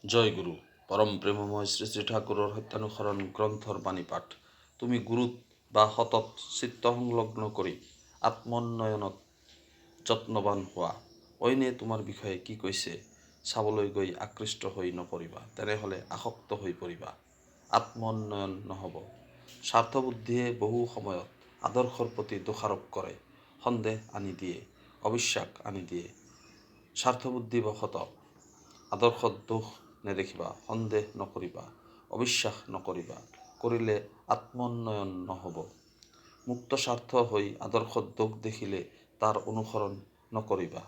জয় গুৰু পৰম প্ৰেমময় শ্ৰী শ্ৰী ঠাকুৰেৰ সত্যানুসৰণ গ্ৰন্থৰ বাণী পাঠ। তুমি গুৰুত বা সতত চিত্ত সংলগ্ন কৰি আত্মোন্নয়নত যত্নবান হোৱা। অইনে তোমাৰ বিষয়ে কি কৈছে চাবলৈ গৈ আকৃষ্ট হৈ নপৰিবা, তেনেহ'লে আসক্ত হৈ পৰিবা, আত্মোন্নয়ন নহ'ব। স্বাৰ্থবুদ্ধিয়ে বহু সময়ত আদৰ্শৰ প্ৰতি দোষাৰোপ কৰে, সন্দেহ আনি দিয়ে, অবিশ্বাস আনি দিয়ে। স্বাৰ্থবুদ্ধিবশতঃ আদৰ্শত দোষ নেদেখিবা, সন্দেহ নকৰিবা, অবিশ্বাস নকৰিবা, কৰিলে আত্মোন্নয়ন নহ'ব। মুক্ত স্বাৰ্থ হৈ আদৰ্শত দোষ দেখিলে তাৰ অনুসৰণ নকৰিবা,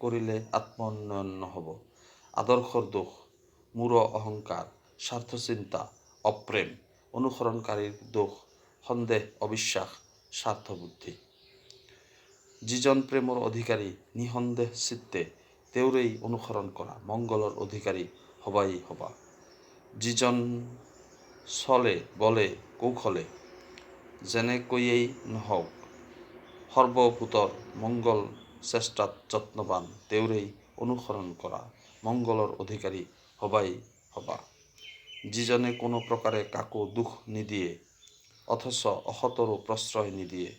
কৰিলে আত্মোন্নয়ন নহ'ব। আদৰ্শৰ দোষ মূঢ় অহংকাৰ, স্বাৰ্থচিন্তা, অপ্ৰেম, অনুসৰণকাৰীৰ দোষ সন্দেহ, অবিশ্বাস, স্বাৰ্থবুদ্ধি। যিজন প্ৰেমৰ অধিকাৰী নিসন্দেহ চিত্তে তেওঁৰেই অনুসৰণ কৰা, মংগলৰ অধিকাৰী হবাই হবা। যিজন চলে বলে কৌশলে যেনেকৈয়েই নহওক সৰ্বভূতৰ মংগল চেষ্টাত যত্নবান, তেওঁৰেই অনুসৰণ কৰা, মংগলৰ অধিকাৰী হবাই হবা। যিজনে কোনো প্ৰকাৰে কাকো দুখ নিদিয়ে অথচ অসতৰো প্ৰশ্ৰয় নিদিয়ে,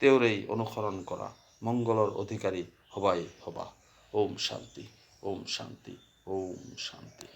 তেওঁৰেই অনুসৰণ কৰা, মংগলৰ অধিকাৰী হবাই হবা। ওম শান্তি, ওম শান্তি, ওম শান্তি।